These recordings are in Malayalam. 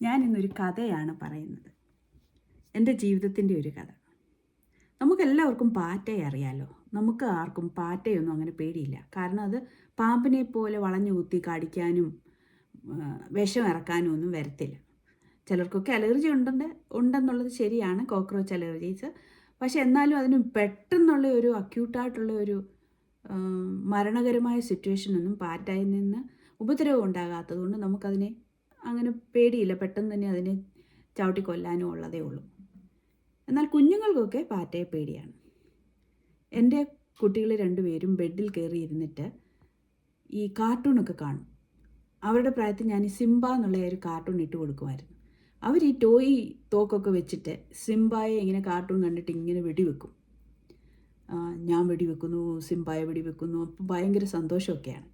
ഞാൻ ഇന്നൊരു കഥയാണ് പറയുന്നത്. എൻ്റെ ജീവിതത്തിൻ്റെ ഒരു കഥ. നമുക്കെല്ലാവർക്കും പാറ്റയെ അറിയാലോ. നമുക്ക് ആർക്കും പാറ്റയൊന്നും അങ്ങനെ പേടിയില്ല. കാരണം അത് പാമ്പിനെ പോലെ വളഞ്ഞു കുത്തി കടിക്കാനും വിഷം ഇറക്കാനും ഒന്നും വരത്തില്ല. ചിലർക്കൊക്കെ അലർജി ഉണ്ടെന്നുള്ളത് ശരിയാണ്, കോക്രോച്ച് അലർജീസ്. പക്ഷെ എന്നാലും അതിന് പെട്ടെന്നുള്ള ഒരു അക്യൂട്ടായിട്ടുള്ള ഒരു മരണകരമായ സിറ്റുവേഷനൊന്നും പാറ്റയിൽ നിന്ന് ഉപദ്രവം ഉണ്ടാകാത്തത് കൊണ്ട് നമുക്കതിനെ അങ്ങനെ പേടിയില്ല. പെട്ടെന്ന് തന്നെ അതിനെ ചവിട്ടി കൊല്ലാനും ഉള്ളതേ ഉള്ളൂ. എന്നാൽ കുഞ്ഞുങ്ങൾക്കൊക്കെ പാറ്റയെ പേടിയാണ്. എൻ്റെ കുട്ടികൾ രണ്ടുപേരും ബെഡിൽ കയറി ഇരുന്നിട്ട് ഈ കാർട്ടൂണൊക്കെ കാണും. അവരുടെ പ്രായത്തിൽ ഞാൻ ഈ സിംബ എന്നുള്ള ഒരു കാർട്ടൂൺ ഇട്ട് കൊടുക്കുമായിരുന്നു. അവർ ഈ ടോയ് തോക്കൊക്കെ വെച്ചിട്ട് സിംബായെ ഇങ്ങനെ കാർട്ടൂൺ കണ്ടിട്ട് ഇങ്ങനെ വെടിവെക്കും. ഞാൻ വെടിവെക്കുന്നു, സിംബായെ വെടിവെക്കുന്നു. അപ്പോൾ ഭയങ്കര സന്തോഷമൊക്കെയാണ്.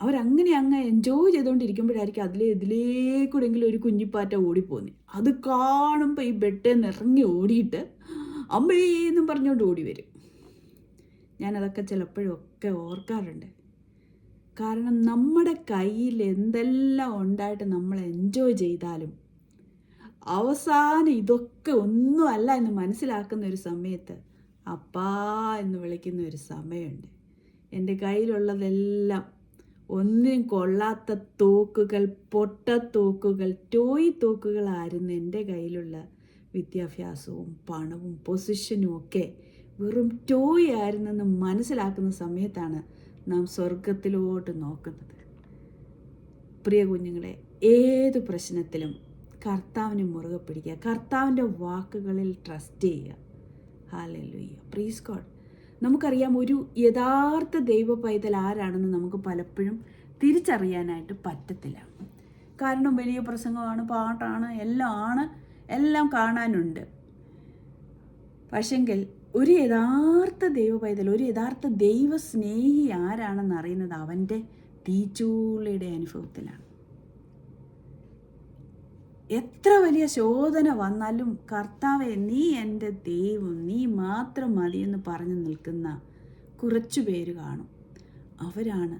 അവരങ്ങനെ അങ്ങ് എൻജോയ് ചെയ്തുകൊണ്ടിരിക്കുമ്പോഴായിരിക്കും ഇതിലേക്കൂടെങ്കിലും ഒരു കുഞ്ഞിപ്പാറ്റ ഓടിപ്പോകുന്നത്. അത് കാണുമ്പോൾ ഈ ബെഡിൽ നിന്ന് ഇറങ്ങി ഓടിയിട്ട് അമ്മേന്നും പറഞ്ഞുകൊണ്ട് ഓടി വരും. ഞാനതൊക്കെ ചിലപ്പോഴൊക്കെ ഓർക്കാറുണ്ട്. കാരണം നമ്മുടെ കയ്യിൽ എന്തെല്ലാം ഉണ്ടായിട്ട് നമ്മൾ എൻജോയ് ചെയ്താലും അവസാനം ഇതൊക്കെ ഒന്നുമല്ല എന്ന് മനസ്സിലാക്കുന്ന ഒരു സമയത്ത് അപ്പാ എന്ന് വിളിക്കുന്ന ഒരു സമയമുണ്ട്. എൻ്റെ കയ്യിലുള്ളതെല്ലാം ഒന്നിനും കൊള്ളാത്ത തോക്കുകൾ, പൊട്ടത്തോക്കുകൾ, ടോയ് തോക്കുകളായിരുന്നു എൻ്റെ കയ്യിലുള്ള വിദ്യാഭ്യാസവും പണവും പൊസിഷനും ഒക്കെ വെറും ടോയ് ആയിരുന്നെന്ന് മനസ്സിലാക്കുന്ന സമയത്താണ് നാം സ്വർഗത്തിലോട്ട് നോക്കുന്നത്. പ്രിയ കുഞ്ഞുങ്ങളെ, ഏത് പ്രശ്നത്തിലും കർത്താവിനെ മുറുകെ പിടിക്കുക, കർത്താവിൻ്റെ വാക്കുകളിൽ ട്രസ്റ്റ് ചെയ്യുക. Hallelujah, praise God. നമുക്കറിയാം, ഒരു യഥാർത്ഥ ദൈവ പൈതൽ ആരാണെന്ന് നമുക്ക് പലപ്പോഴും തിരിച്ചറിയാനായിട്ട് പറ്റത്തില്ല. കാരണം വലിയ പ്രസംഗമാണ്, പാട്ടാണ്, എല്ലാം കാണാനുണ്ട്. പക്ഷെങ്കിൽ ഒരു യഥാർത്ഥ ദൈവ പൈതൽ, ഒരു യഥാർത്ഥ ദൈവസ്നേഹി ആരാണെന്ന് അറിയുന്നത് അവൻ്റെ തീച്ചൂളയുടെ അനുഭവത്തിലാണ്. എത്ര വലിയ ശോധന വന്നാലും കർത്താവെ നീ എൻ്റെ ദൈവം, നീ മാത്രം മതിയെന്ന് പറഞ്ഞു നിൽക്കുന്ന കുറച്ചു പേര് കാണും. അവരാണ്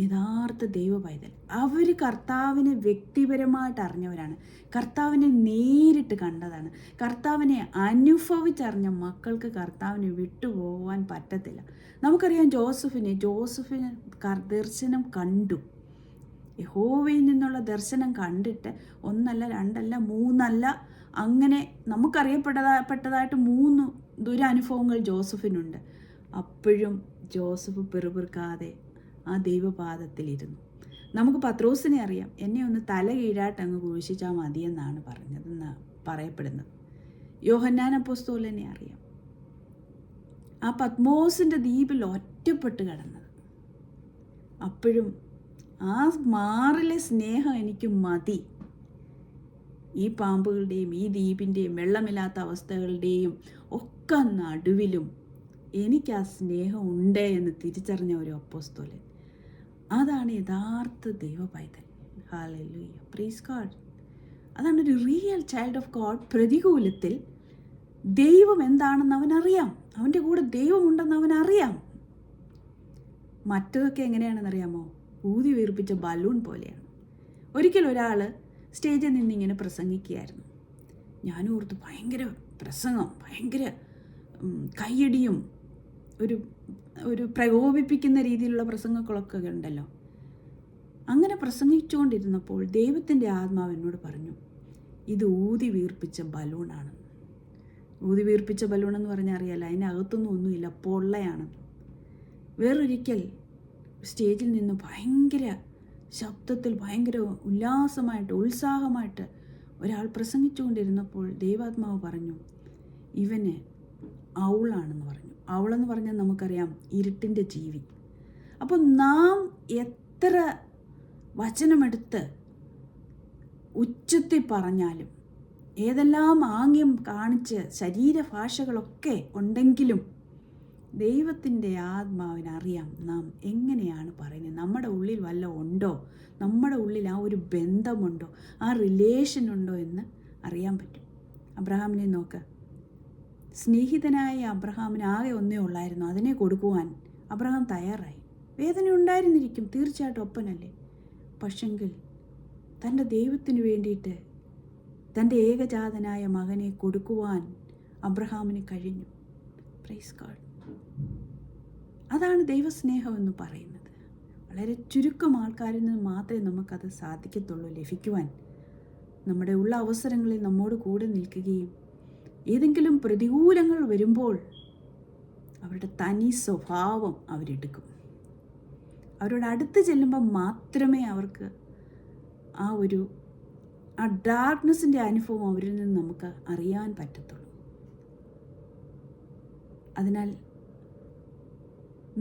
യഥാർത്ഥ ദൈവ പൈതൽ. അവർ കർത്താവിനെ വ്യക്തിപരമായിട്ട് അറിഞ്ഞവരാണ്, കർത്താവിനെ നേരിട്ട് കണ്ടതാണ്. കർത്താവിനെ അനുഭവിച്ചറിഞ്ഞ മക്കൾക്ക് കർത്താവിനെ വിട്ടുപോകാൻ പറ്റത്തില്ല. നമുക്കറിയാം ജോസഫിന് ദർശനം കണ്ടു. യഹോവയിൽ നിന്നുള്ള ദർശനം കണ്ടിട്ട് 1 അല്ല 2 അല്ല 3 അല്ല, അങ്ങനെ നമുക്കറിയപ്പെട്ടതായിട്ട് 3 ദുരനുഭവങ്ങൾ ജോസഫിനുണ്ട്. അപ്പോഴും ജോസഫ് പിറുപിറുക്കാതെ ആ ദൈവപാദത്തിലിരുന്നു. നമുക്ക് പത്രോസിനെ അറിയാം, എന്നെ ഒന്ന് തല കീഴായിട്ട് അങ്ങ് കുഴിച്ചാൽ മതിയെന്നാണ് പറയപ്പെടുന്നത്. യോഹന്നാൻ അപ്പോസ്തലനെ അറിയാം, ആ പത്മോസിൻ്റെ ദ്വീപിൽ ഒറ്റപ്പെട്ട് കിടന്നത്. അപ്പോഴും ആ മാറിലെ സ്നേഹം എനിക്ക് മതി, ഈ പാമ്പുകളുടെയും ഈ ദ്വീപിൻ്റെയും വെള്ളമില്ലാത്ത അവസ്ഥകളുടെയും ഒക്കെ നടുവിലും എനിക്ക് ആ സ്നേഹം ഉണ്ട് എന്ന് തിരിച്ചറിഞ്ഞ ഒരു അപ്പോസ്തലൻ. അതാണ് യഥാർത്ഥ ദൈവ പൈതൽ. Hallelujah, praise God. അതാണ് ഒരു റിയൽ ചൈൽഡ് ഓഫ് ഗോഡ്. പ്രതികൂലത്തിൽ ദൈവം എന്താണെന്ന് അവനറിയാം, അവൻ്റെ കൂടെ ദൈവമുണ്ടെന്ന് അവനറിയാം. മറ്റതൊക്കെ എങ്ങനെയാണെന്നറിയാമോ? ഊതി വീർപ്പിച്ച ബലൂൺ പോലെയാണ്. ഒരിക്കൽ ഒരാൾ സ്റ്റേജിൽ നിന്നിങ്ങനെ പ്രസംഗിക്കുകയായിരുന്നു. ഞാനോർത്ത് ഭയങ്കര പ്രസംഗം, ഭയങ്കര കയ്യടിയും ഒരു പ്രകോപിപ്പിക്കുന്ന രീതിയിലുള്ള പ്രസംഗങ്ങളൊക്കെ ഉണ്ടല്ലോ. അങ്ങനെ പ്രസംഗിച്ചുകൊണ്ടിരുന്നപ്പോൾ ദൈവത്തിൻ്റെ ആത്മാവ് എന്നോട് പറഞ്ഞു, ഇത് ഊതി വീർപ്പിച്ച ബലൂണാണ്. ഊതി വീർപ്പിച്ച ബലൂൺ എന്ന് പറഞ്ഞാൽ അറിയാലോ, അതിനകത്തൊന്നും ഒന്നുമില്ല, പൊള്ളയാണ്. വേറൊരിക്കൽ സ്റ്റേജിൽ നിന്ന് ഭയങ്കര ശബ്ദത്തിൽ, ഭയങ്കര ഉത്സാഹമായിട്ട് ഒരാൾ പ്രസംഗിച്ചുകൊണ്ടിരുന്നപ്പോൾ ദൈവാത്മാവ് പറഞ്ഞു, ഇവന് ഔളാണെന്ന് പറഞ്ഞു. ഔളെന്ന് പറഞ്ഞാൽ നമുക്കറിയാം, ഇരുട്ടിൻ്റെ ജീവി. അപ്പോൾ നാം എത്ര വചനമെടുത്ത് ഉച്ചത്തിൽ പറഞ്ഞാലും, ഏതെല്ലാം ആംഗ്യം കാണിച്ച് ശരീരഭാഷകളൊക്കെ ഉണ്ടെങ്കിലും ദൈവത്തിൻ്റെ ആത്മാവിനറിയാം നാം എങ്ങനെയാണ് പറയുന്നത്. നമ്മുടെ ഉള്ളിൽ വല്ല ഉണ്ടോ, നമ്മുടെ ഉള്ളിൽ ആ ഒരു ബന്ധമുണ്ടോ, ആ റിലേഷൻ ഉണ്ടോ എന്ന് അറിയാൻ പറ്റും. അബ്രഹാമിനെ നോക്ക്. സ്നേഹിതനായ അബ്രഹാമിന് ആകെ ഒന്നേ ഉള്ളായിരുന്നു, അതിനെ കൊടുക്കുവാൻ അബ്രഹാം തയ്യാറായി. വേദന ഉണ്ടായിരുന്നിരിക്കും, തീർച്ചയായിട്ടും ഒപ്പനല്ലേ. പക്ഷെങ്കിൽ തൻ്റെ ദൈവത്തിന് വേണ്ടിയിട്ട് തൻ്റെ ഏകജാതനായ മകനെ കൊടുക്കുവാൻ അബ്രഹാമിന് കഴിഞ്ഞു. Praise God. അതാണ് ദൈവസ്നേഹം എന്ന് പറയുന്നത്. വളരെ ചുരുക്കം ആൾക്കാരിൽ നിന്ന് മാത്രമേ നമുക്കത് സാധിക്കത്തുള്ളൂ ലഭിക്കുവാൻ. നമ്മുടെ ഉള്ള അവസരങ്ങളിൽ നമ്മോട് കൂടെ നിൽക്കുകയും ഏതെങ്കിലും പ്രതികൂലങ്ങൾ വരുമ്പോൾ അവരുടെ തനി സ്വഭാവം അവരെടുക്കും. അവരോട് അടുത്ത് ചെല്ലുമ്പോൾ മാത്രമേ അവർക്ക് ആ ഡാർക്ക്നെസ്സിൻ്റെ അനുഭവം അവരിൽ നിന്ന് നമുക്ക് അറിയാൻ പറ്റത്തുള്ളൂ. അതിനാൽ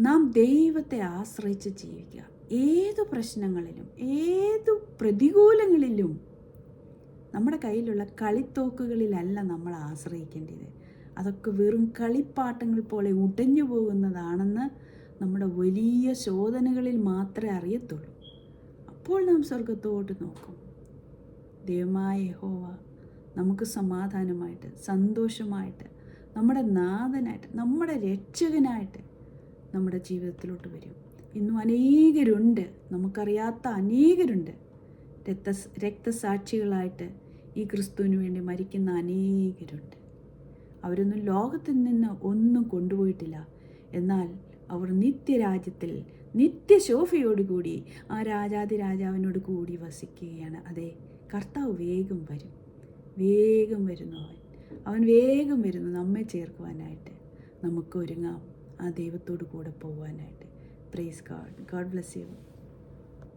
നാം ദൈവത്തെ ആശ്രയിച്ച് ജീവിക്കുക. ഏതു പ്രശ്നങ്ങളിലും ഏതു പ്രതികൂലങ്ങളിലും നമ്മുടെ കയ്യിലുള്ള കളിത്തോക്കുകളിലല്ല നമ്മൾ ആശ്രയിക്കേണ്ടത്. അതൊക്കെ വെറും കളിപ്പാട്ടങ്ങൾ പോലെ ഉടഞ്ഞു പോകുന്നതാണെന്ന് നമ്മുടെ വലിയ ശോധനകളിൽ മാത്രമേ അറിയത്തുള്ളൂ. അപ്പോൾ നാം സ്വർഗത്തോട്ട് നോക്കും. ദൈവമായ യഹോവ നമുക്ക് സമാധാനമായിട്ട് സന്തോഷമായിട്ട് നമ്മുടെ നാഥനായിട്ട് നമ്മുടെ രക്ഷകനായിട്ട് നമ്മുടെ ജീവിതത്തിലോട്ട് വരും. ഇന്നും അനേകരുണ്ട്, നമുക്കറിയാത്ത അനേകരുണ്ട്. രക്തസാക്ഷികളായിട്ട് ഈ ക്രിസ്തുവിന് വേണ്ടി മരിക്കുന്ന അനേകരുണ്ട്. അവരൊന്നും ലോകത്തിൽ നിന്ന് ഒന്നും കൊണ്ടുപോയിട്ടില്ല. എന്നാൽ അവർ നിത്യരാജ്യത്തിൽ നിത്യശോഭയോടുകൂടി ആ രാജാതിരാജാവിനോട് കൂടി വസിക്കുകയാണ്. അതെ, കർത്താവ് വേഗം വരും, വേഗം വരുന്നു. അവൻ വേഗം വരുന്നു നമ്മെ ചേർക്കുവാനായിട്ട്. നമുക്ക് ഒരുങ്ങാം ആ ദൈവത്തോട് കൂടെ പോകാനായിട്ട്. Praise God. God bless you.